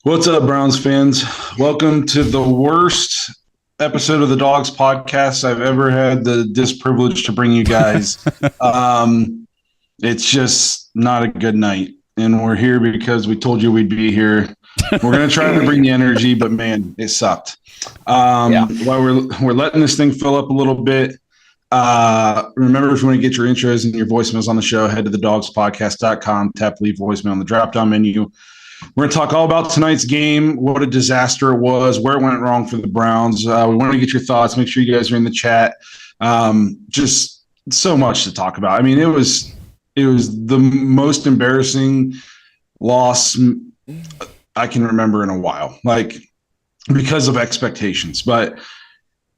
What's up, Browns fans? Welcome to the worst episode of the Dawgs podcast I've ever had the disprivilege to bring you guys. It's just not a good night, and we're here because we told you we'd be here. We're going to try to bring the energy, but man, it sucked. While we're letting this thing fill up a little bit, remember, if you want to get your intros and your voicemails on the show, head to thedogspodcast.com, tap leave voicemail on the drop-down menu. We're going to talk all about tonight's game, what a disaster it was, where it went wrong for the Browns. We want to get your thoughts. Make sure you guys are in the chat. Just so much to talk about. I mean, it was the most embarrassing loss I can remember in a while, like because of expectations. But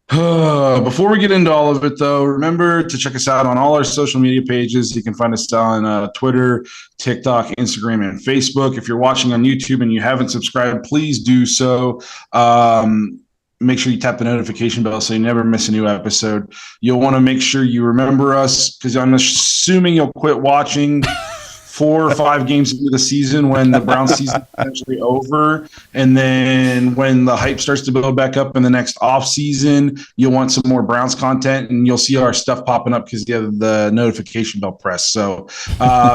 before we get into all of it, though, remember to check us out on all our social media pages. You can find us on Twitter, TikTok, Instagram, and Facebook. If you're watching on YouTube and you haven't subscribed, please do so. Make sure you tap the notification bell so you never miss a new episode. You'll want to make sure you remember us because I'm assuming you'll quit watching 4 or 5 games into the season when the Browns season is actually over. And then when the hype starts to build back up in the next off season, you'll want some more Browns content and you'll see our stuff popping up because you have the notification bell pressed. So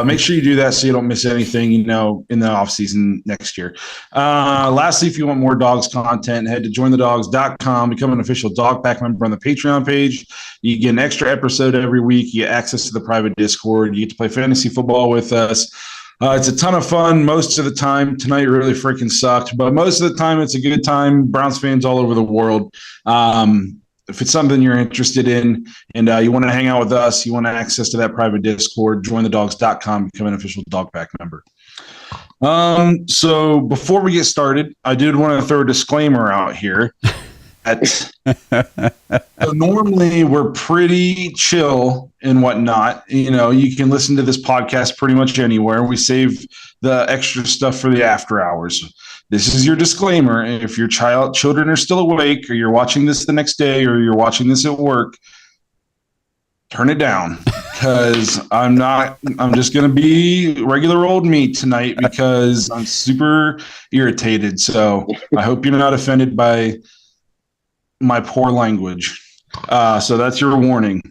make sure you do that so you don't miss anything, in the off season next year. Lastly, if you want more Dawgs content, head to jointhedawgs.com, become an official Dog Pack member on the Patreon page. You get an extra episode every week. You get access to the private Discord. You get to play fantasy football with us. It's a ton of fun most of the time. Tonight really freaking sucked, but most of the time it's a good time. Browns fans all over the world. If it's something you're interested in and you want to hang out with us, you want access to that private Discord, jointhedawgs.com, become an official Dog Pack member. So before we get started, I did want to throw a disclaimer out here. So normally we're pretty chill and whatnot. You can listen to this podcast pretty much anywhere. We save the extra stuff for the after hours. This is your disclaimer. If your children are still awake, or you're watching this the next day, or you're watching this at work, turn it down because I'm just going to be regular old me tonight because I'm super irritated. So I hope you're not offended by my poor language. So that's your warning.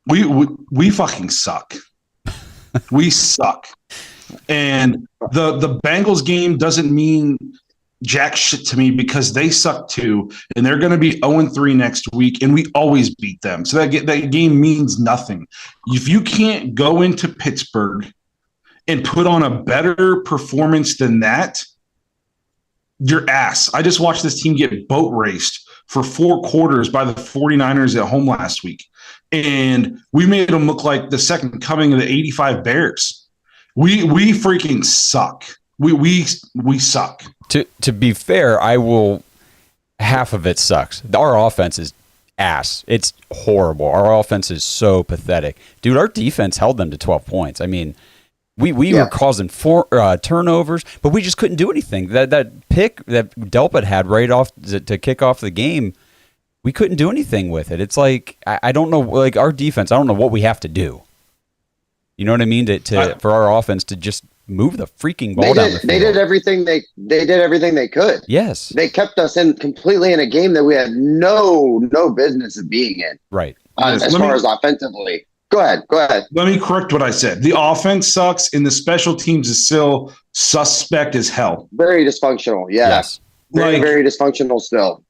We fucking suck. We suck. And the Bengals game doesn't mean jack shit to me because they suck too. And they're going to be 0-3 next week. And we always beat them. So that game means nothing. If you can't go into Pittsburgh and put on a better performance than that, your ass. I just watched this team get boat raced for 4 quarters by the 49ers at home last week. And we made them look like the second coming of the 85 Bears. We freaking suck. We suck. To be fair, half of it sucks. Our offense is ass. It's horrible. Our offense is so pathetic. Dude, our defense held them to 12 points. I mean, We were causing 4 turnovers, but we just couldn't do anything. That pick that Delpit had right off to kick off the game, we couldn't do anything with it. It's like I don't know, like our defense. I don't know what we have to do. You know what I mean? For our offense to just move the freaking ball down the field. They did everything they did everything they could. Yes, they kept us completely in a game that we had no business of being in. Right. As far as offensively. Go ahead. Let me correct what I said. The offense sucks, and the special teams is still suspect as hell. Very dysfunctional, yes. Very dysfunctional still.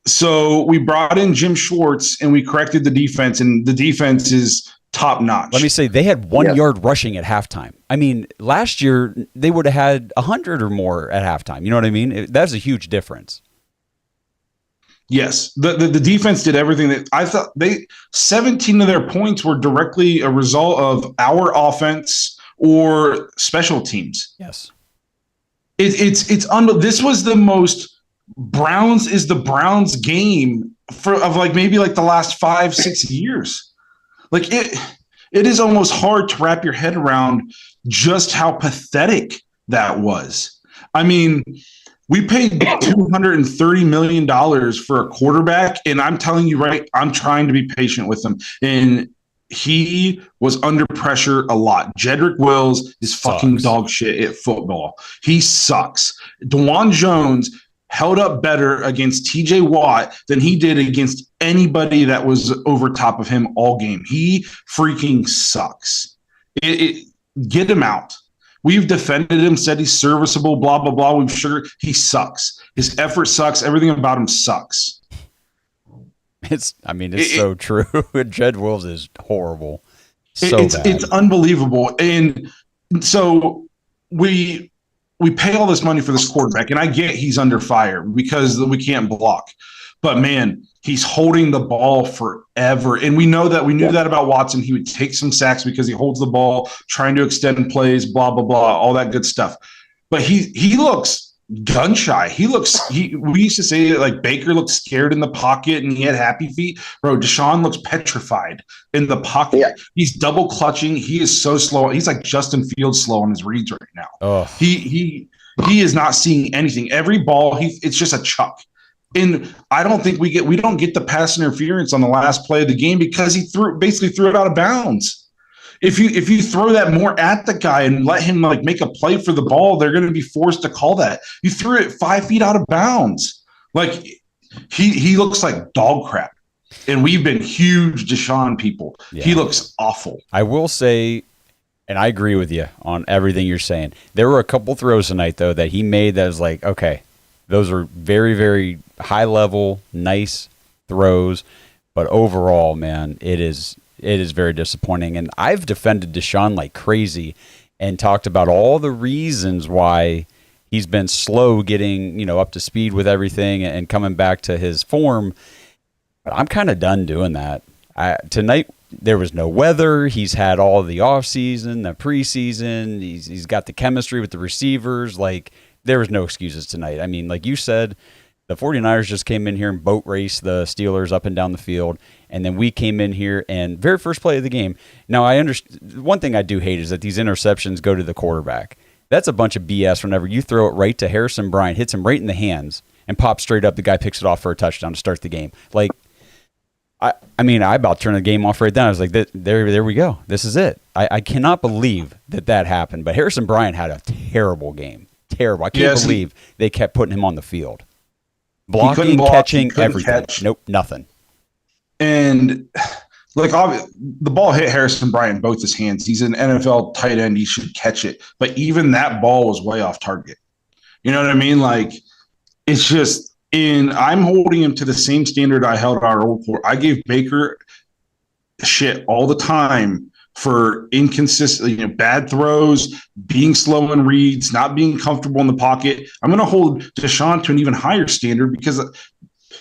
So we brought in Jim Schwartz, and we corrected the defense, and the defense is top-notch. Let me say, they had 1 yard rushing at halftime. I mean, last year, they would have had 100 or more at halftime. You know what I mean? That's a huge difference. Yes, the defense did everything that I thought. 17 of their points were directly a result of our offense or special teams. Yes, it's this was the most Browns game of maybe the last 5-6 years. Like it is almost hard to wrap your head around just how pathetic that was. I mean, we paid $230 million for a quarterback, and I'm telling you, right, I'm trying to be patient with them. And he was under pressure a lot. Jedrick Wills is fucking Sucks. dog shit at football. He sucks. DeJuan Jones held up better against TJ Watt than he did against anybody that was over top of him all game. He freaking sucks. Get him out. We've defended him, said he's serviceable, blah, blah, blah. We've sure he sucks. His effort sucks. Everything about him sucks. It's so true. Jed Wills is horrible. Bad. It's unbelievable. And so we pay all this money for this quarterback, and I get he's under fire because we can't block. But, man, he's holding the ball forever. And we knew that about Watson. He would take some sacks because he holds the ball, trying to extend plays, blah, blah, blah, all that good stuff. But he looks gun shy. We used to say that, like, Baker looked scared in the pocket and he had happy feet. Bro, Deshaun looks petrified in the pocket. Yeah. He's double clutching. He is so slow. He's like Justin Fields slow on his reads right now. Oh. He is not seeing anything. Every ball, it's just a chuck. And I don't think we don't get the pass interference on the last play of the game because he basically threw it out of bounds. If you throw that more at the guy and let him like make a play for the ball, they're going to be forced to call that. You threw it 5 feet out of bounds. Like he looks like dog crap. And we've been huge Deshaun people. Yeah. He looks awful. I will say, and I agree with you on everything you're saying. There were a couple throws tonight though that he made that was like, okay, those are very, very high level, nice throws, but overall, man, it is very disappointing. And I've defended Deshaun like crazy and talked about all the reasons why he's been slow getting, up to speed with everything and coming back to his form. But I'm kind of done doing that. Tonight there was no weather. He's had all the offseason, the preseason. He's got the chemistry with the receivers. Like, there was no excuses tonight. I mean, like you said, the 49ers just came in here and boat raced the Steelers up and down the field, and then we came in here and very first play of the game. Now, I understand. One thing I do hate is that these interceptions go to the quarterback. That's a bunch of BS whenever you throw it right to Harrison Bryant, hits him right in the hands, and pops straight up. The guy picks it off for a touchdown to start the game. Like, I about turned the game off right then. I was like, there we go. This is it. I cannot believe that happened. But Harrison Bryant had a terrible game. Terrible. I can't believe they kept putting him on the field. Blocking, catching, everything. Nope, nothing. And like the ball hit Harrison Bryant in both his hands. He's an NFL tight end. He should catch it. But even that ball was way off target. You know what I mean? Like, it's just I'm holding him to the same standard I held our old court. I gave Baker shit all the time for inconsistent, bad throws, being slow in reads, not being comfortable in the pocket. I'm going to hold Deshaun to an even higher standard because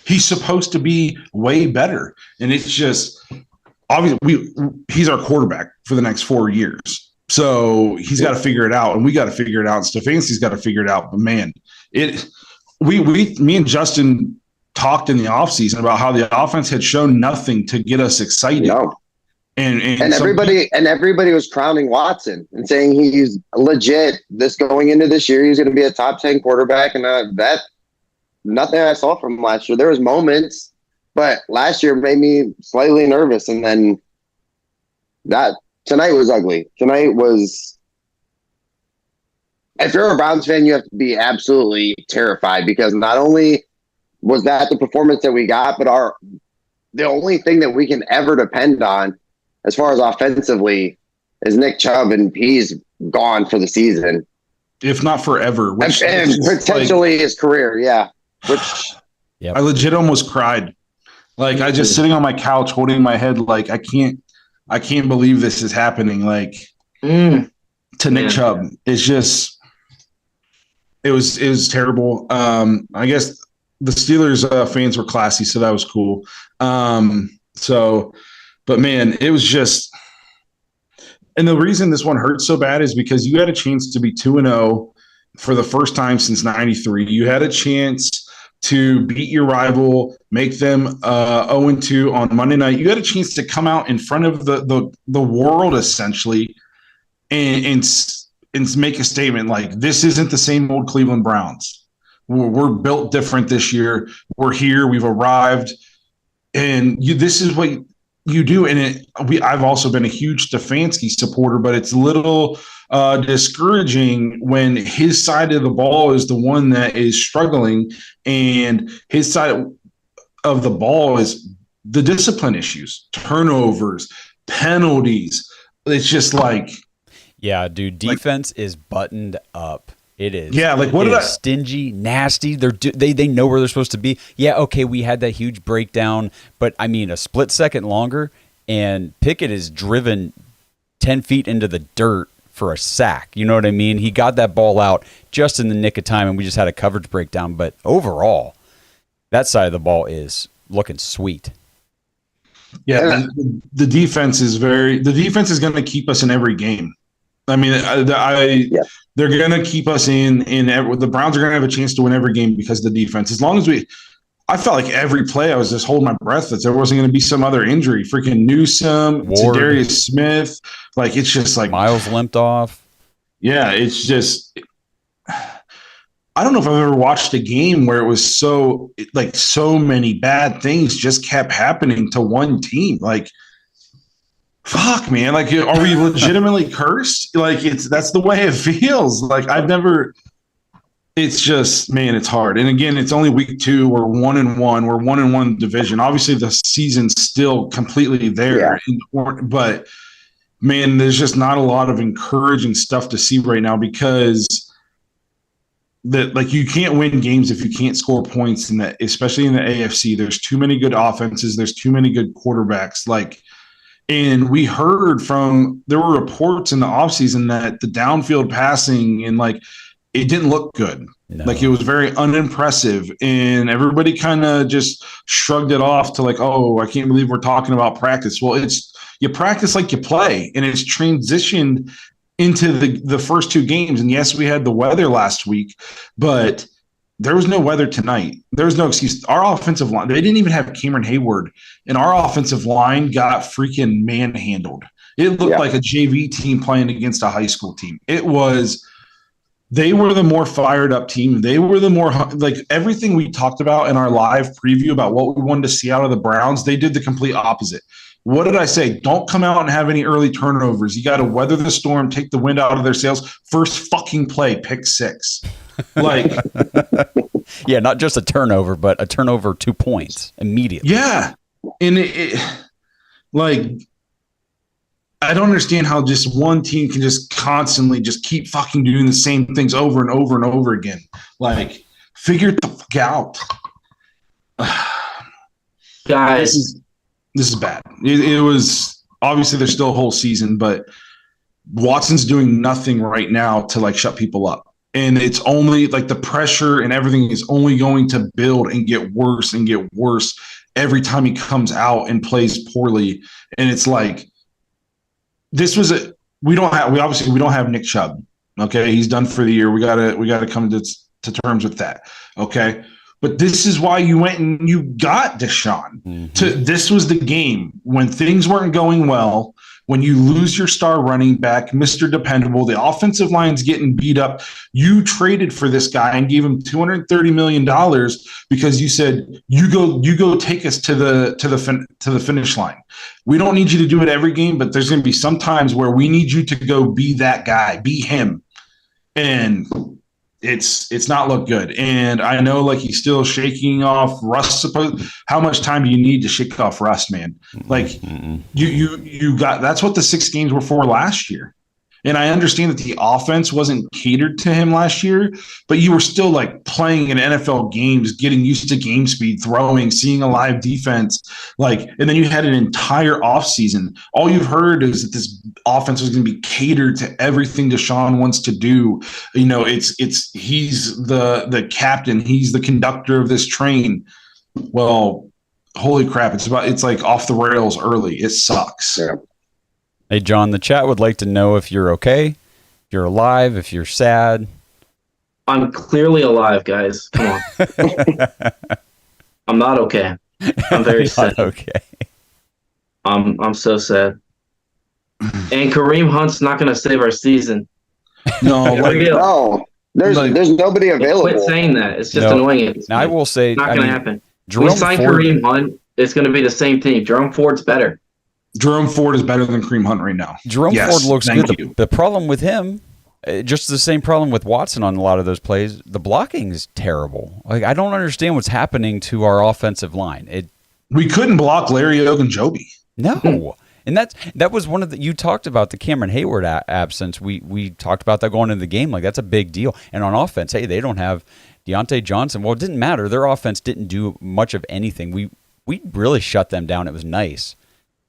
he's supposed to be way better. And it's just, obviously, he's our quarterback for the next 4 years. So he's got to figure it out, and we got to figure it out. Stefanski's got to figure it out. But, man, me and Justin talked in the offseason about how the offense had shown nothing to get us excited. No. And everybody was crowning Watson and saying he's legit. Going into this year, he's going to be a top 10 quarterback, and that nothing I saw from last year. There was moments, but last year made me slightly nervous. And then tonight was ugly. Tonight was. If you're a Browns fan, you have to be absolutely terrified because not only was that the performance that we got, but the only thing that we can ever depend on as far as offensively is Nick Chubb, and he's gone for the season. If not forever. And potentially his career, yeah. I legit almost cried. Like, I just sitting on my couch holding my head like, I can't believe this is happening. Like, to Nick Chubb. It's just, it was terrible. I guess the Steelers fans were classy, so that was cool. But, man, it was just – and the reason this one hurts so bad is because you had a chance to be 2-0 for the first time since 93. You had a chance to beat your rival, make them 0-2 on Monday night. You had a chance to come out in front of the world, essentially, and make a statement like, this isn't the same old Cleveland Browns. We're built different this year. We're here. We've arrived. And this is what – You do, and I've also been a huge Stefanski supporter, but it's a little discouraging when his side of the ball is the one that is struggling, and his side of the ball is the discipline issues, turnovers, penalties. It's just like, yeah, dude, defense is buttoned up. It is. Yeah, like what stingy, nasty. They know where they're supposed to be. Yeah, okay, we had that huge breakdown, but I mean, a split second longer, and Pickett is driven 10 feet into the dirt for a sack. You know what I mean? He got that ball out just in the nick of time, and we just had a coverage breakdown. But overall, that side of the ball is looking sweet. Yeah, the defense is the defense is going to keep us in every game. I mean, they're going to keep us in the Browns are going to have a chance to win every game because of the defense. As long as I felt like every play I was just holding my breath that there wasn't going to be some other injury. Freaking Newsome, Darius Smith. Like, it's just like Miles limped off. Yeah, it's just I don't know if I've ever watched a game where it was so many bad things just kept happening to one team. Like, fuck, man. Like, are we legitimately cursed? Like, that's the way it feels. Like, it's just, man, it's hard. And again, it's only week 2. We're 1-1. We're 1-1 division. Obviously, the season's still completely there. Yeah. But, man, there's just not a lot of encouraging stuff to see right now because you can't win games if you can't score points in that, especially in the AFC. There's too many good offenses. There's too many good quarterbacks. And we heard there were reports in the offseason that the downfield passing and it didn't look good. No. Like, it was very unimpressive, and everybody kind of just shrugged it off to oh, I can't believe we're talking about practice. Well, you practice like you play, and it's transitioned into the first 2 games. And yes, we had the weather last week, but there was no weather tonight. There was no excuse. Our offensive line, they didn't even have Cameron Hayward, and our offensive line got freaking manhandled. It looked like a JV team playing against a high school team. They were the more fired up team. They were the more, everything we talked about in our live preview about what we wanted to see out of the Browns, they did the complete opposite. What did I say? Don't come out and have any early turnovers. You got to weather the storm, take the wind out of their sails. First fucking play, pick 6. Yeah, not just a turnover, but a turnover 2 points immediately. Yeah. And I don't understand how just one team can just constantly just keep fucking doing the same things over and over and over again. Figure it the fuck out. Guys. This is bad. It was obviously there's still a whole season, but Watson's doing nothing right now to shut people up. And it's only the pressure and everything is only going to build and get worse every time he comes out and plays poorly. And it's we don't have Nick Chubb. Okay. He's done for the year. We gotta come to terms with that. Okay. But this is why you went and you got Deshaun. Mm-hmm. This was the game when things weren't going well, when you lose your star running back, Mr. Dependable, the offensive line's getting beat up. You traded for this guy and gave him $230 million because you said, you go take us to the finish line. We don't need you to do it every game, but there's going to be some times where we need you to go be that guy, be him. And it's not looked good. And I know he's still shaking off rust. How much time do you need to shake off rust, man? You got, that's what the 6 games were for last year. And I understand that the offense wasn't catered to him last year, but you were still playing in NFL games, getting used to game speed, throwing, seeing a live defense. And then you had an entire offseason. All you've heard is that this offense was going to be catered to everything Deshaun wants to do. He's the captain. He's the conductor of this train. Well, holy crap. It's off the rails early. It sucks. Yeah. Hey, John, the chat would like to know if you're okay, if you're alive, if you're sad. I'm clearly alive, guys. Come on. I'm not okay. I'm very sad. Okay. I'm so sad. And Kareem Hunt's not going to save our season. No, no. There's nobody available. Quit saying that. It's just annoying. Now, I will say, it's not going to happen. Jerome we sign Ford, Kareem Hunt, it's going to be the same thing. Jerome Ford's better. Jerome Ford is better than Kareem Hunt right now. Jerome Yes, Ford looks thank good. you. The problem with him, just the same problem with Watson on a lot of those plays, the blocking is terrible. Like, I don't understand what's happening to our offensive line. We couldn't block Larry Ogunjobi. No. And that was one of the, you talked about the Cameron Hayward absence. We talked about that going into the game. Like, that's a big deal. And on offense, hey, they don't have Deontay Johnson. Well, it didn't matter. Their offense didn't do much of anything. We really shut them down. It was nice.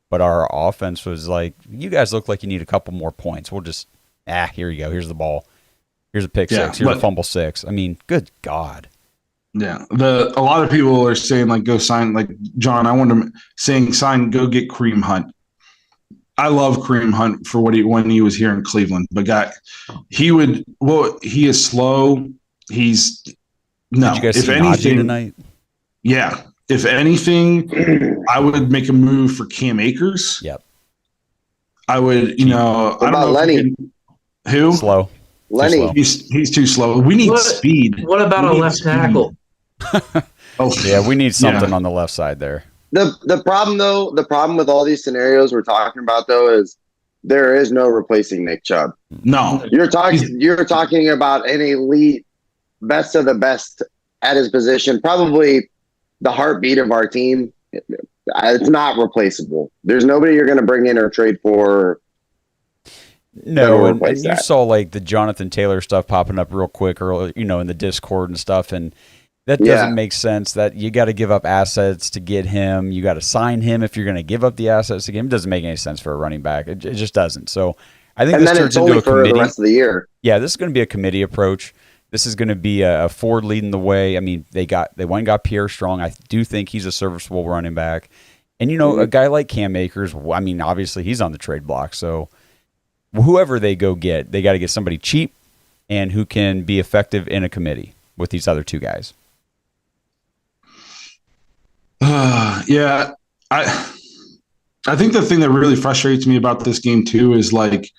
But our offense was like, you guys look like you need a couple more points. We'll just, here you go. Here's the ball. Here's a pick six. Here's a fumble six. I mean, good God. Yeah. A lot of people are saying, like, go sign, like, John, I want to saying sign, go get Kareem Hunt. I love Kareem Hunt for when he was here in Cleveland. But he is slow. He's no. Did you guys if see anything Najee tonight? Yeah. If anything, I would make a move for Cam Akers. Yep. I would, I don't know. Lenny? Who? Slow. Lenny. Slow. He's too slow. We need speed. What about a left tackle? Yeah, we need something on the left side there. The problem with all these scenarios we're talking about though is there is no replacing Nick Chubb. No. You're talking about an elite, best of the best at his position, probably the heartbeat of our team. It's not replaceable. There's nobody you're going to bring in or trade for. No, and you saw like the Jonathan Taylor stuff popping up real quick, or in the Discord and stuff, and that doesn't make sense. That you got to give up assets to get him. You got to sign him if you're going to give up the assets to get him. It doesn't make any sense for a running back. It just doesn't. So I think this turns into a committee. The rest of the year. Yeah, this is going to be a committee approach. This is going to be a Ford leading the way. I mean, they went and got Pierre Strong. I do think he's a serviceable running back. And, a guy like Cam Akers, I mean, obviously he's on the trade block. So whoever they go get, they got to get somebody cheap and who can be effective in a committee with these other two guys. Yeah. I think the thing that really frustrates me about this game too is, like,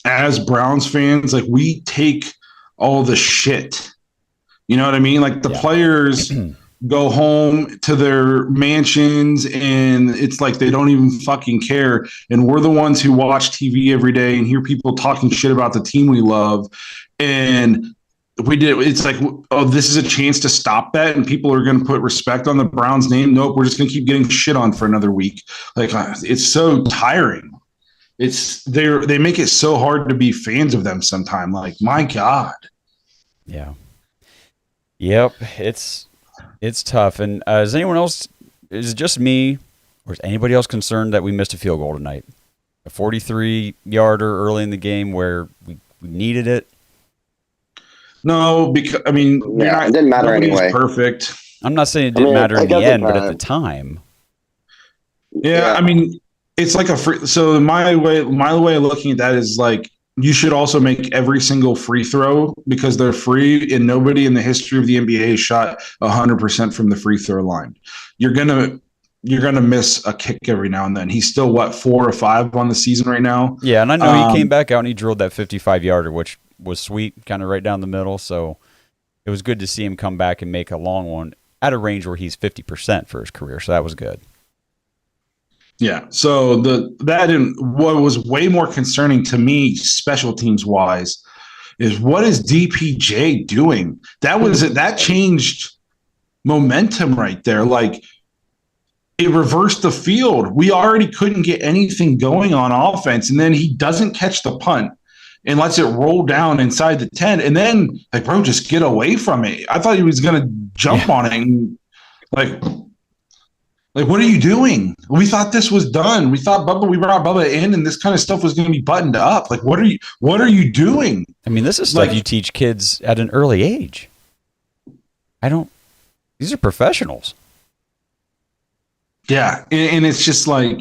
as Browns fans, like, we take all the shit. You know what I mean? Like, the players go home to their mansions and it's like they don't even fucking care. And we're the ones who watch TV every day and hear people talking shit about the team we love. And it's like, oh, this is a chance to stop that. And people are going to put respect on the Browns name. Nope. We're just going to keep getting shit on for another week. Like, it's so tiring. They make it so hard to be fans of them sometime. Like, my God. Yeah. Yep. It's tough. And is it just me, or is anybody else concerned that we missed a field goal tonight? A 43-yarder early in the game where we needed it? No, because, I mean, it didn't matter anyway. Perfect. I'm not saying it didn't matter in the end, but at the time. Yeah, I mean, it's like so my way of looking at that is, like, you should also make every single free throw because they're free, and nobody in the history of the NBA has shot 100% from the free throw line. You're gonna miss a kick every now and then. He's still 4 or 5 on the season right now. Yeah, and I know he came back out and he drilled that 55-yarder, which was sweet, kind of right down the middle. So it was good to see him come back and make a long one at a range where he's 50% for his career. So that was good. Yeah. So what was way more concerning to me, special teams wise, is what is DPJ doing? That changed momentum right there. Like, it reversed the field. We already couldn't get anything going on offense, and then he doesn't catch the punt and lets it roll down inside the 10. And then, like, bro, just get away from it. I thought he was going to jump on it. And, like, what are you doing? We thought this was done. We brought Bubba in and this kind of stuff was going to be buttoned up. Like, what are you doing? I mean, this is stuff you teach kids at an early age. These are professionals. Yeah. And it's just like,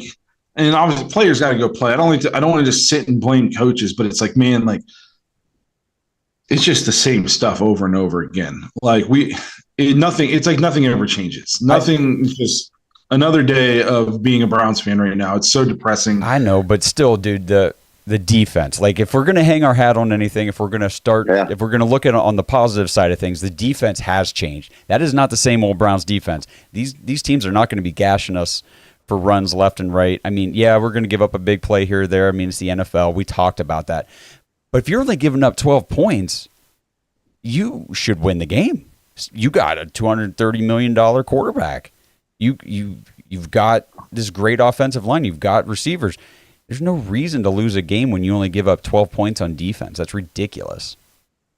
and obviously players got to go play. I don't want to just sit and blame coaches, but it's like, man, like, it's just the same stuff over and over again. Like, it's like nothing ever changes. Nothing is just another day of being a Browns fan right now. It's so depressing. I know, but still, dude, the defense. Like, if we're going to hang our hat on anything, if we're going to look at it on the positive side of things, the defense has changed. That is not the same old Browns defense. These teams are not going to be gashing us for runs left and right. I mean, yeah, we're going to give up a big play here or there. I mean, it's the NFL. We talked about that. But if you're only giving up 12 points, you should win the game. You got a $230 million quarterback. You've got this great offensive line. You've got receivers. There's no reason to lose a game when you only give up 12 points on defense. That's ridiculous.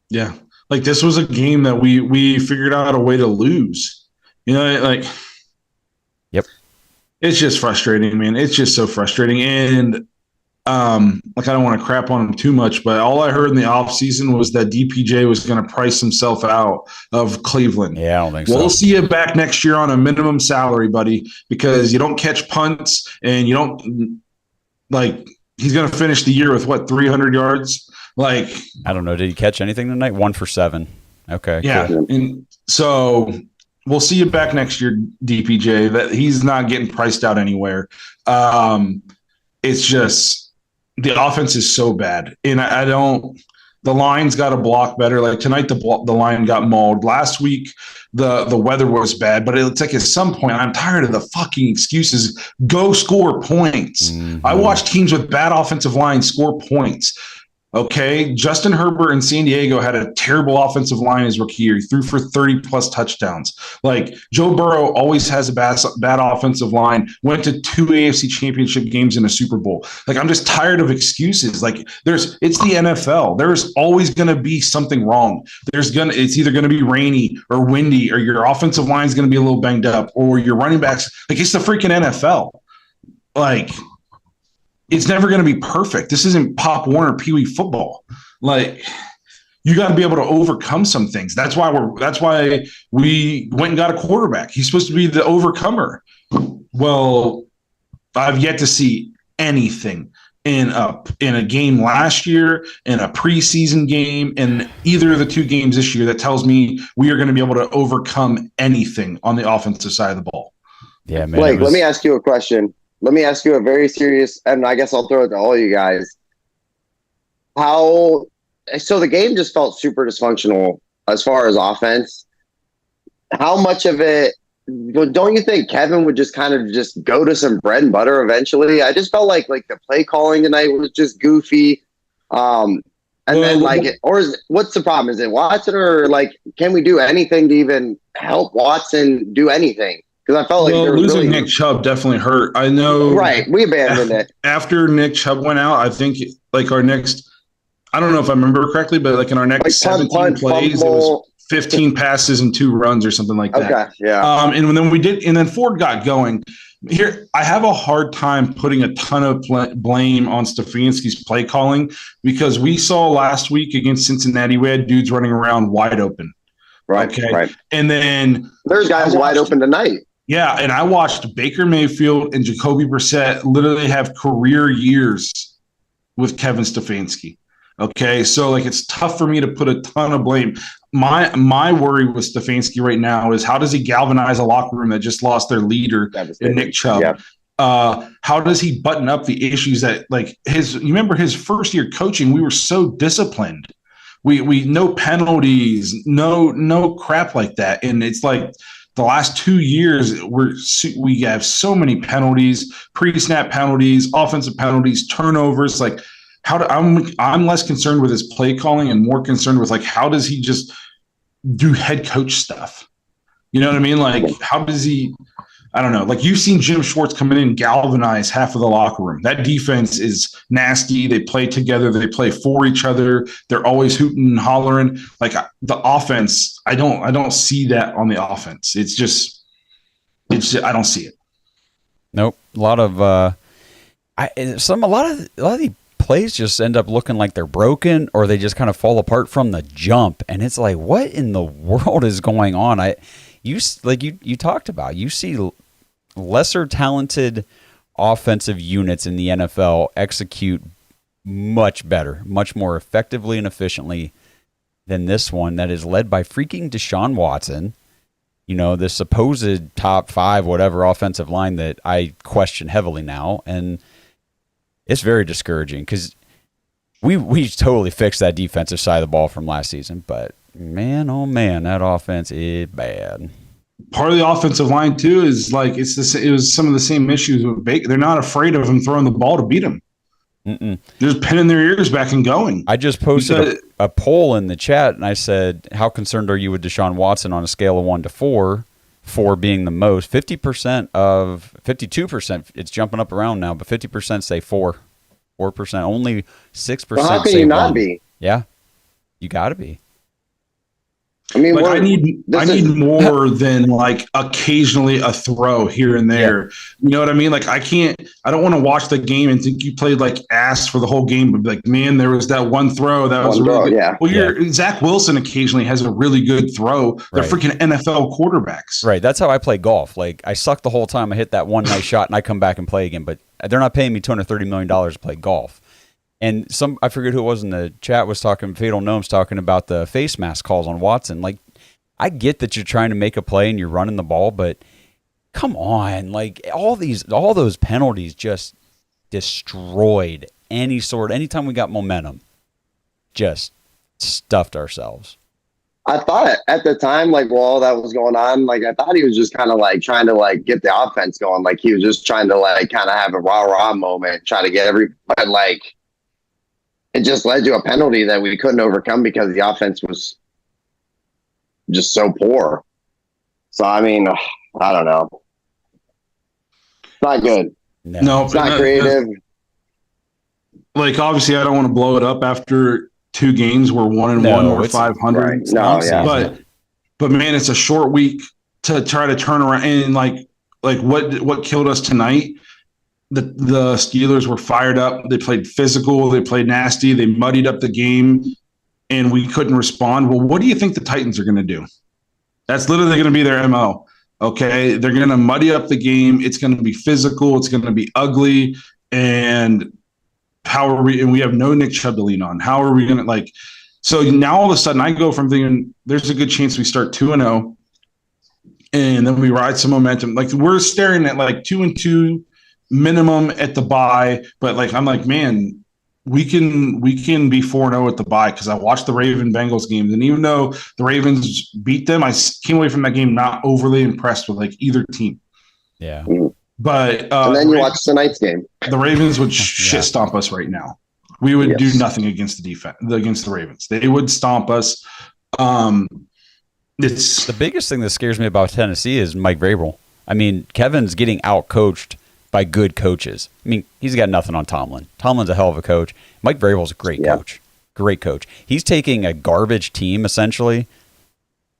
Yeah. Like, this was a game that we figured out a way to lose. You know, like, yep. It's just frustrating, man. It's just so frustrating. And like, I don't want to crap on him too much, but all I heard in the offseason was that DPJ was going to price himself out of Cleveland. Yeah, I don't think so. We'll see you back next year on a minimum salary, buddy, because you don't catch punts and you don't – like, he's going to finish the year with, 300 yards? Like, I don't know. Did he catch anything tonight? 1 for 7. Okay. Yeah. Cool. And so we'll see you back next year, DPJ. That he's not getting priced out anywhere. It's just the offense is so bad. And I don't – the line's got to block better. Like, tonight the line got mauled. Last week the weather was bad. But it's like, at some point, I'm tired of the fucking excuses. Go score points. Mm-hmm. I watch teams with bad offensive lines score points. Okay, Justin Herbert in San Diego had a terrible offensive line his rookie year. He threw for 30-plus touchdowns. Like, Joe Burrow always has a bad offensive line, went to 2 AFC championship games in a Super Bowl. Like, I'm just tired of excuses. Like, it's the NFL. There's always going to be something wrong. It's either going to be rainy or windy, or your offensive line is going to be a little banged up, or your running backs. Like, it's the freaking NFL. Like, it's never going to be perfect. This isn't Pop Warner Pee Wee football. Like, you got to be able to overcome some things. That's why we went and got a quarterback. He's supposed to be the overcomer. Well, I've yet to see anything in a game last year, in a preseason game, in either of the 2 games this year that tells me we are going to be able to overcome anything on the offensive side of the ball. Yeah, man. Blake, let me ask you a question. Let me ask you a very serious, and I guess I'll throw it to all you guys. So the game just felt super dysfunctional as far as offense. How much of it, don't you think Kevin would just kind of just go to some bread and butter eventually? I just felt like the play calling tonight was just goofy. What's the problem? Is it Watson, or can we do anything to even help Watson do anything? Because I felt like losing Nick Chubb definitely hurt. I know. Right. We abandoned it. After Nick Chubb went out, I think our next – I don't know if I remember correctly, but in our next 17 plays, fumble. It was 15 passes and 2 runs or something like that. Okay, yeah. And then Ford got going. Here, I have a hard time putting a ton of blame on Stefanski's play calling, because we saw last week against Cincinnati, we had dudes running around wide open. Right. Okay. Right. And then there's guys wide open tonight. Yeah, and I watched Baker Mayfield and Jacoby Brissett literally have career years with Kevin Stefanski. Okay, so it's tough for me to put a ton of blame. My worry with Stefanski right now is, how does he galvanize a locker room that just lost their leader in Nick Chubb? Yeah. How does he button up the issues that you remember his first year coaching? We were so disciplined. We no penalties, no crap like that, and it's like, the last 2 years, we have so many penalties, pre-snap penalties, offensive penalties, turnovers. I'm less concerned with his play calling and more concerned with how does he just do head coach stuff? You know what I mean? How does he? I don't know. You've seen Jim Schwartz come in and galvanize half of the locker room. That defense is nasty. They play together. They play for each other. They're always hooting and hollering. The offense, I don't see that on the offense. I don't see it. Nope. A lot of the plays just end up looking like they're broken, or they just kind of fall apart from the jump. And it's like, what in the world is going on? You talked about, you see lesser talented offensive units in the NFL execute much better, much more effectively and efficiently than this one that is led by freaking Deshaun Watson, the supposed top 5 whatever offensive line that I question heavily now. And it's very discouraging, because we totally fixed that defensive side of the ball from last season, but man, oh man, that offense is bad. part of the offensive line too is like it was some of the same issues with Baker. They're not afraid of him throwing the ball to beat him. They're just pinning their ears back and going. I just posted a poll in the chat, and I said, how concerned are you with Deshaun Watson on a scale of 1 to 4, 4 being the most? 52%, it's jumping up around now, but 50% say 4. 4%. Only 6% well, how can say you not 1. be? Yeah, you got to be. I mean, like I need more than like occasionally a throw here and there. Yeah. You know what I mean? Like I don't want to watch the game and think you played like ass for the whole game, but like, man, there was that one throw that was really good. Yeah. Well, Zach Wilson occasionally has a really good throw. They're freaking NFL quarterbacks. Right. That's how I play golf. Like I suck the whole time. I hit that one nice shot and I come back and play again, but they're not paying me $230 million to play golf. And I forget who it was in the chat was talking, Fatal Gnome's talking about the face mask calls on Watson. Like, I get that you're trying to make a play and you're running the ball, but come on. Like, all those penalties just destroyed anytime we got momentum, just stuffed ourselves. I thought at the time, like, while all that was going on, like, I thought he was just kind of like trying to like get the offense going. Like, he was just trying to like kind of have a rah-rah moment, try to get but like, it just led to a penalty that we couldn't overcome because the offense was just so poor. So, I mean, I don't know. It's not good. No, it's not creative. Like, obviously, I don't want to blow it up after 2 games. We're 1-1, we're 500. Right. No, yeah. But man, it's a short week to try to turn around. And like what killed us tonight? The Steelers were fired up. They played physical. They played nasty. They muddied up the game, and we couldn't respond. Well, what do you think the Titans are going to do? That's literally going to be their MO. Okay, they're going to muddy up the game. It's going to be physical. It's going to be ugly. And and we have no Nick Chubb to lean on. How are we going to like? So now all of a sudden, I go from thinking there's a good chance we start 2-0, and then we ride some momentum. Like we're staring at like 2-2. Minimum at the bye, but like I'm like, man, we can be 4-0 at the bye because I watched the Raven Bengals games, and even though the Ravens beat them, I came away from that game not overly impressed with like either team. Yeah, but and then you watch tonight's game. The Ravens would shit stomp us right now. We would do nothing against the defense against the Ravens. They would stomp us. It's the biggest thing that scares me about Tennessee is Mike Vrabel. I mean, Kevin's getting out coached by good coaches. I mean, he's got nothing on Tomlin. Tomlin's a hell of a coach. Mike Vrabel's a great coach. Great coach. He's taking a garbage team, essentially.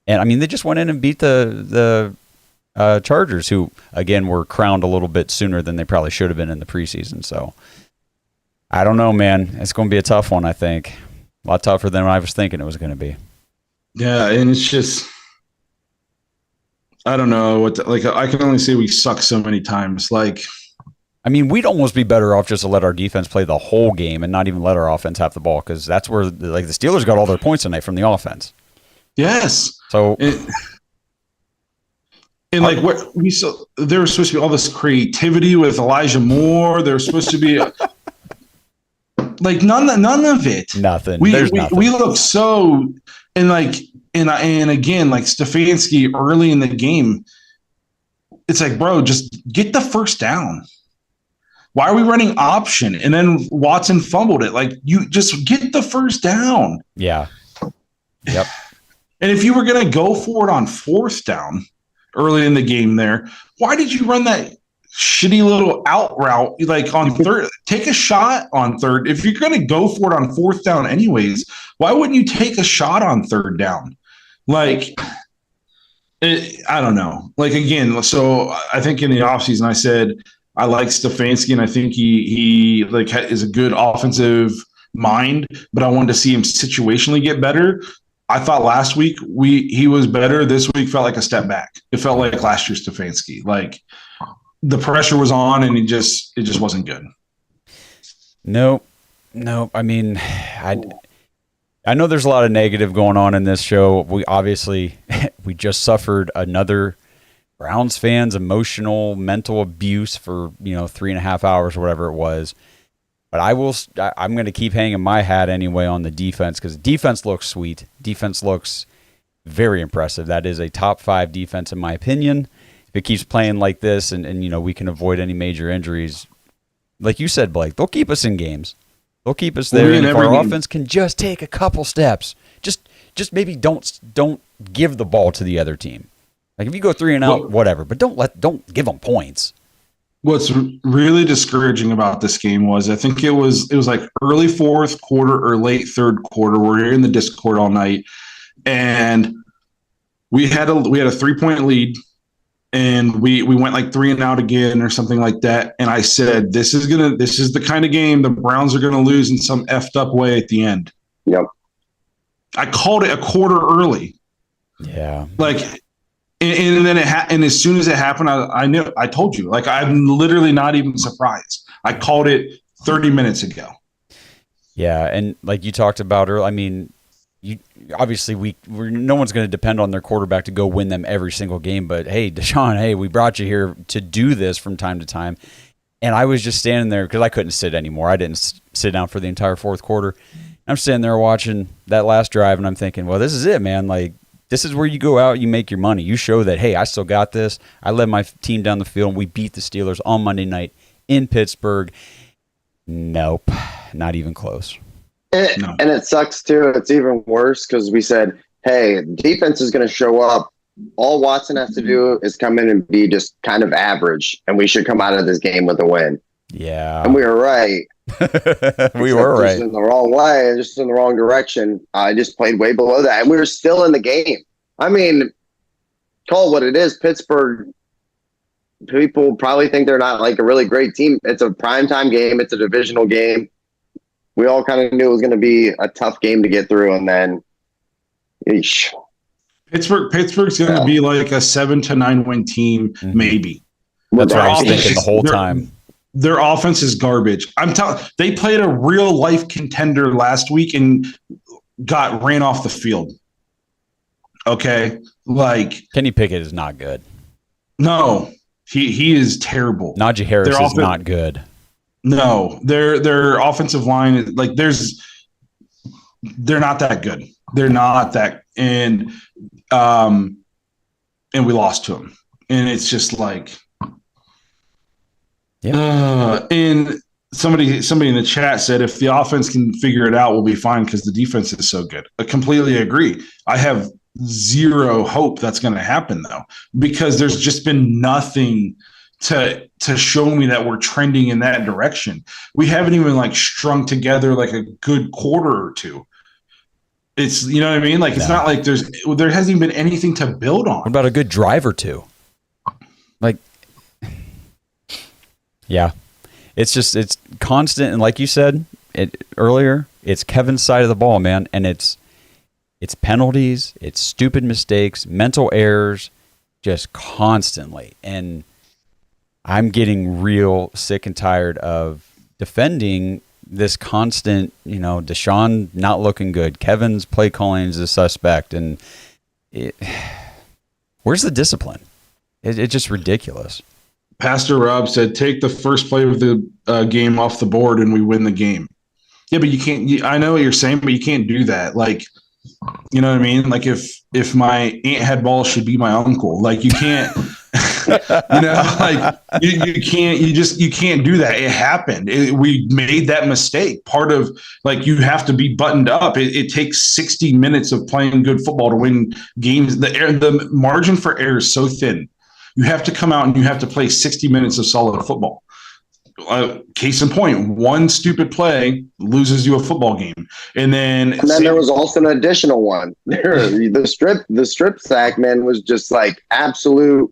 And, I mean, they just went in and beat the Chargers, who, again, were crowned a little bit sooner than they probably should have been in the preseason. So, I don't know, man. It's going to be a tough one, I think. A lot tougher than I was thinking it was going to be. Yeah, and it's just – I don't know I can only say we suck so many times. Like, I mean, we'd almost be better off just to let our defense play the whole game and not even let our offense have the ball because that's where like the Steelers got all their points tonight from the offense. Yes. So, and like what we saw, there was supposed to be all this creativity with Elijah Moore. There was supposed to be like none of it. Nothing. There's nothing. We look so and like. And again, like Stefanski early in the game, it's like, bro, just get the first down. Why are we running option? And then Watson fumbled it. Like, you just get the first down. Yeah. Yep. And if you were going to go for it on 4th down early in the game there, why did you run that shitty little out route like on 3rd? Take a shot on 3rd. If you're going to go for it on 4th down anyways, why wouldn't you take a shot on 3rd down? Like, I don't know. Like, again, so I think in the offseason I said I like Stefanski, and I think he like is a good offensive mind, but I wanted to see him situationally get better. I thought last week he was better. This week felt like a step back. It felt like last year's Stefanski. Like, the pressure was on, and it just wasn't good. Nope. I mean, I know there's a lot of negative going on in this show. We obviously we just suffered another Browns fans' emotional, mental abuse for 3.5 hours or whatever it was. But I'm going to keep hanging my hat anyway on the defense because defense looks sweet. Defense looks very impressive. That is a top 5 defense in my opinion. If it keeps playing like this and we can avoid any major injuries, like you said, Blake, they'll keep us in games. They'll keep us there. And if our offense can just take a couple steps, just maybe don't give the ball to the other team. Like if you go 3 and out, whatever, but don't give them points. What's really discouraging about this game was I think it was like early fourth quarter or late third quarter. We're in the Discord all night, and we had a 3-point lead, and we went like 3 and out again or something like that. And I said, this is the kind of game the Browns are gonna lose in some effed up way at the end. Yep. I called it a quarter early. Yeah. Like. And then and as soon as it happened, I knew. I told you. Like I'm literally not even surprised. I called it 30 minutes ago. Yeah, and like you talked about earlier, I mean, obviously no one's going to depend on their quarterback to go win them every single game. But hey, Deshaun, hey, we brought you here to do this from time to time. And I was just standing there because I couldn't sit anymore. I didn't sit down for the entire fourth quarter. I'm sitting there watching that last drive, and I'm thinking, well, this is it, man. Like. This is where you go out, you make your money. You show that, hey, I still got this. I led my team down the field, and we beat the Steelers on Monday night in Pittsburgh. Nope, not even close. And it sucks, too. It's even worse because we said, hey, defense is going to show up. All Watson has to do is come in and be just kind of average, and we should come out of this game with a win. Yeah. And we were right. We were right. Just in the wrong way, just in the wrong direction. I just played way below that, and we were still in the game. I mean, call it what it is. Pittsburgh, people probably think they're not like a really great team. It's a primetime game. It's a divisional game. We all kind of knew it was going to be a tough game to get through, and then, eesh. Pittsburgh's going to be like a 7 to 9 win team, maybe. That's what I was thinking the whole time. Their offense is garbage. I'm telling. They played a real life contender last week and ran off the field. Okay, like Kenny Pickett is not good. No, he is terrible. Najee Harris is not good. No, their offensive line like they're not that good. They're not that, and we lost to them, and it's just like. Yeah. And somebody in the chat said if the offense can figure it out, we'll be fine because the defense is so good. I completely agree. I have zero hope that's going to happen though, because there's just been nothing to show me that we're trending in that direction. We haven't even like strung together like a good quarter or two. It's, you know what I mean? Like, it's not like there hasn't even been anything to build on. What about a good drive or two? Like, yeah, it's constant. And like you said earlier, it's Kevin's side of the ball, man. And it's penalties, it's stupid mistakes, mental errors, just constantly. And I'm getting real sick and tired of defending this constant, Deshaun not looking good. Kevin's play calling is a suspect. And where's the discipline? It's just ridiculous. Pastor Rob said, take the first play of the game off the board and we win the game. Yeah, but you can't. I know what you're saying, but you can't do that. Like, you know what I mean? Like if my aunt had balls, she'd be my uncle. Like you can't, like you can't. You can't do that. It happened. We made that mistake. Part of like you have to be buttoned up. It takes 60 minutes of playing good football to win games. The margin for error is so thin. You have to come out and you have to play 60 minutes of solid football. Case in point, one stupid play loses you a football game, and then there was also an additional one. The strip sack, man, was just like absolute.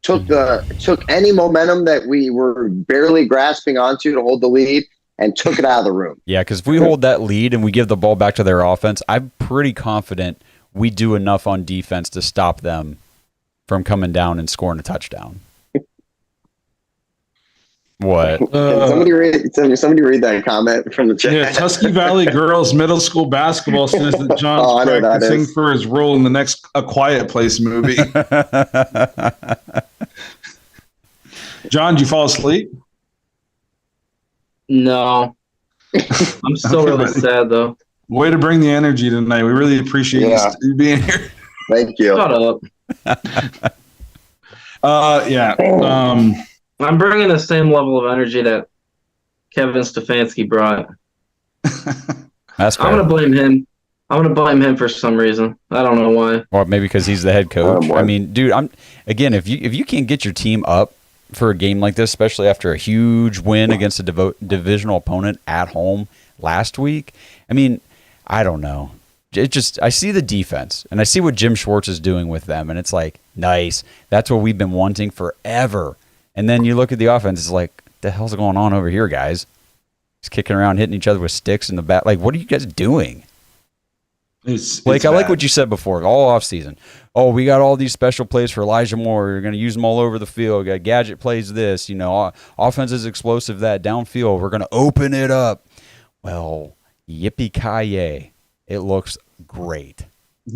Took any momentum that we were barely grasping onto to hold the lead and took it out of the room. Yeah, because if we hold that lead and we give the ball back to their offense, I'm pretty confident we do enough on defense to stop them from coming down and scoring a touchdown. What? Can somebody read that comment from the chat? Yeah, Tusky Valley Girls Middle School Basketball says that John's practicing for his role in the next A Quiet Place movie. John, did you fall asleep? No. I'm still really sad, though. Way to bring the energy tonight. We really appreciate you being here. Thank you. Shut up. Yeah. I'm bringing the same level of energy that Kevin Stefanski brought. That's fair. I'm gonna blame him. I'm gonna blame him for some reason. I don't know why. Or maybe because he's the head coach. boy. I mean, dude, if you can't get your team up for a game like this, especially after a huge win against a divisional opponent at home last week, I mean, I don't know. I see the defense and I see what Jim Schwartz is doing with them, and it's like, nice. That's what we've been wanting forever. And then you look at the offense, it's like, the hell's going on over here, guys? Just kicking around, hitting each other with sticks in the back. Like, what are you guys doing? It's I like bad. what you said before, all offseason. Oh, we got all these special plays for Elijah Moore. You're going to use them all over the field. We got Gadget plays this. Offense is explosive that downfield. We're going to open it up. Well, yippee-ki-yay. It looks great.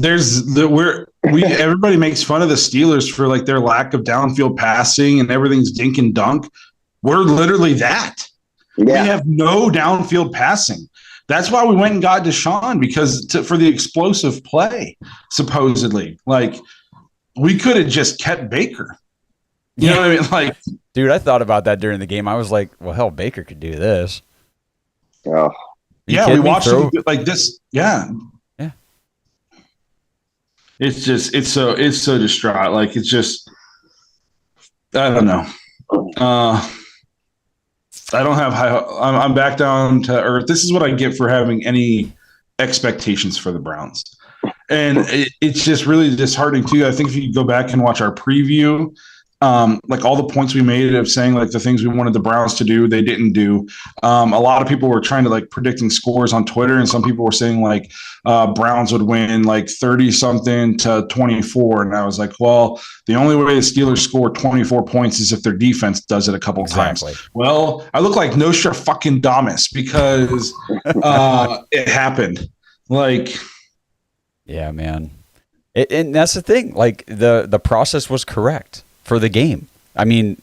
Everybody makes fun of the Steelers for like their lack of downfield passing and everything's dink and dunk. We're literally that. Yeah. We have no downfield passing. That's why we went and got Deshaun, because for the explosive play, supposedly. Like, we could have just kept Baker. You know what I mean? Like, dude, I thought about that during the game. I was like, well, hell, Baker could do this. Oh. Yeah, we watched him like this. Yeah. Yeah. It's so distraught. Like, it's just, I don't know. I don't have high. I'm back down to earth. This is what I get for having any expectations for the Browns. And it's just really disheartening too. I think if you go back and watch our preview, like all the points we made of saying like the things we wanted the Browns to do, they didn't do. A lot of people were trying to like predicting scores on Twitter, and some people were saying like Browns would win like 30 something to 24. And I was like, well, the only way the Steelers score 24 points is if their defense does it a couple times. Well, I look like Nostradamus because it happened. Like, yeah, man. And that's the thing. Like the process was correct for the game. I mean,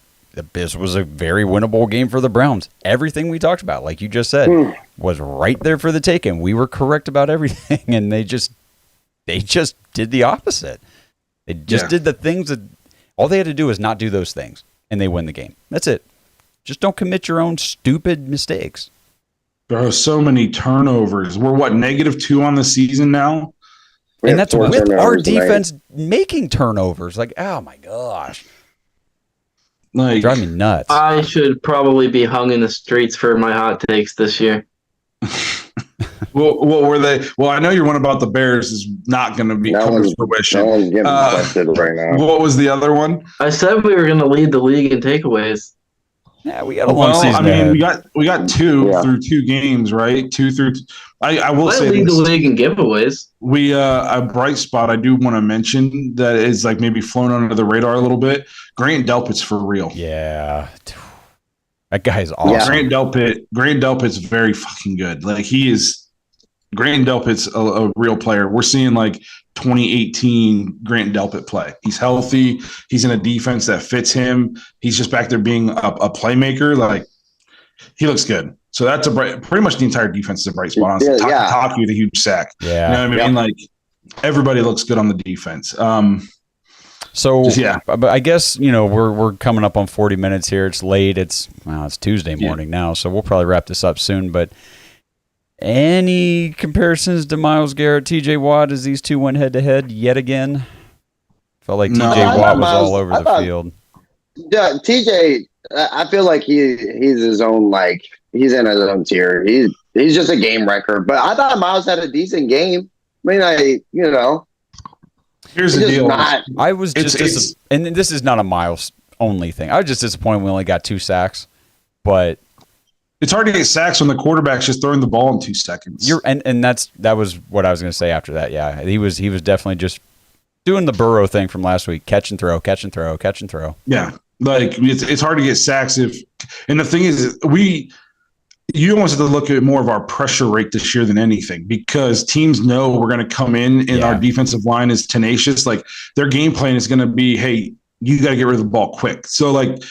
this was a very winnable game for the Browns. Everything we talked about, like you just said, was right there for the taking. We were correct about everything, and they just did the opposite. They just did the things that all they had to do is not do those things, and they win the game. That's it. Just don't commit your own stupid mistakes. There are so many turnovers. We're -2 on the season now. And that's with our defense making turnovers. Like, oh my gosh. Like, drive me nuts. I should probably be hung in the streets for my hot takes this year. Well, what were they? Well, I know your one about the Bears is not going to be come to fruition. No one's getting tested right now. What was the other one? I said we were going to lead the league in takeaways. Yeah, we got a long season. I mean, ahead. we got two through 2 games, right? 2 through. I will say lead this. the league in giveaways. We a bright spot I do want to mention that is like maybe flown under the radar a little bit. Grant Delpit's for real. Yeah, that guy's awesome. Yeah. Grant Delpit's very fucking good. Like Grant Delpit's a real player. We're seeing like 2018 Grant Delpit play. He's healthy. He's in a defense that fits him. He's just back there being a playmaker. Like, he looks good. So that's pretty much the entire defense is a bright spot. Taki with a huge sack. Yeah. You know what I mean? Like, everybody looks good on the defense. But I guess, we're coming up on 40 minutes here. It's late. It's Tuesday morning now, so we'll probably wrap this up soon. But any comparisons to Myles Garrett, TJ Watt as these two went head-to-head yet again? Felt like TJ Watt was all over the field. Yeah, TJ, I feel like he's his own, like, he's in his own tier. He's just a game wrecker. But I thought Myles had a decent game. I mean, here's the deal. I was just and this is not a Myles only thing. I was just disappointed we only got 2 sacks, but it's hard to get sacks when the quarterback's just throwing the ball in 2 seconds. That was what I was going to say after that. Yeah, he was definitely just doing the Burrow thing from last week, catch and throw, catch and throw, catch and throw. Yeah, like it's hard to get sacks and the thing is you almost have to look at more of our pressure rate this year than anything, because teams know we're going to come in and our defensive line is tenacious. Like, their game plan is going to be, hey, you got to get rid of the ball quick. So like,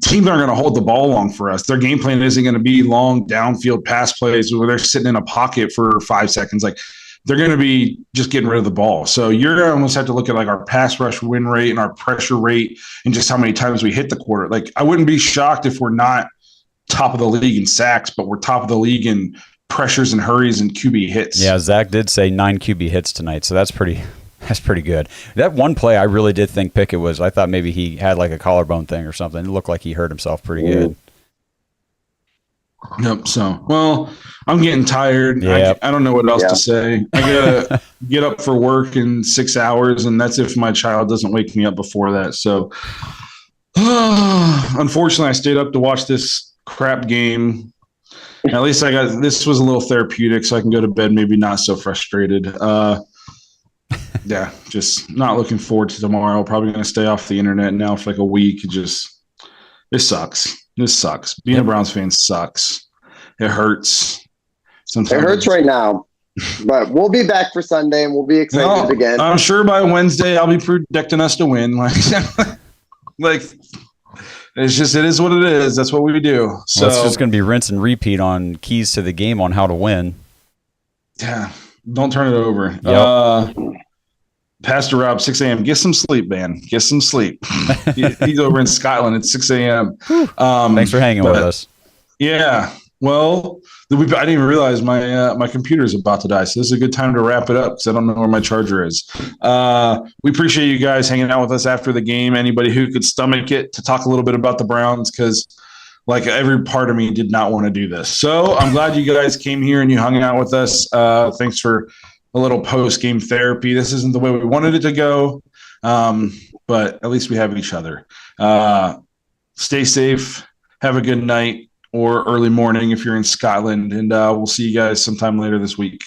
teams aren't going to hold the ball long for us. Their game plan isn't going to be long downfield pass plays where they're sitting in a pocket for 5 seconds. Like, they're going to be just getting rid of the ball. So you're almost have to look at like our pass rush win rate and our pressure rate and just how many times we hit the quarter. Like I wouldn't be shocked if we're not top of the league in sacks, but we're top of the league in pressures and hurries and QB hits. Yeah, Zach did say 9 QB hits tonight, so that's pretty good. That one play I really did think Pickett was, I thought maybe he had like a collarbone thing or something. It looked like he hurt himself pretty good. Yep. So, well, I'm getting tired. Yep. I don't know what else to say. I gotta get up for work in 6 hours, and that's if my child doesn't wake me up before that. So, unfortunately, I stayed up to watch this crap game. At least this was a little therapeutic, so I can go to bed maybe not so frustrated. Yeah, just not looking forward to tomorrow. Probably going to stay off the internet now for like a week. This sucks. This sucks. Being a Browns fan sucks. It hurts. Sometimes it hurts right now, but we'll be back for Sunday and we'll be excited again. I'm sure by Wednesday I'll be predicting us to win. Like it is what it is. That's what we do. So it's just going to be rinse and repeat on keys to the game on how to win. Yeah, don't turn it over. Yep. Pastor Rob, 6 a.m. Get some sleep, man. Get some sleep. He's over in Scotland at 6 a.m. Thanks for hanging with us. Yeah. Well, I didn't even realize my computer is about to die. So this is a good time to wrap it up because I don't know where my charger is. We appreciate you guys hanging out with us after the game. Anybody who could stomach it to talk a little bit about the Browns because like every part of me did not want to do this. So I'm glad you guys came here and you hung out with us. Thanks for a little post-game therapy. This isn't the way we wanted it to go, but at least we have each other. Stay safe. Have a good night or early morning if you're in Scotland, and we'll see you guys sometime later this week.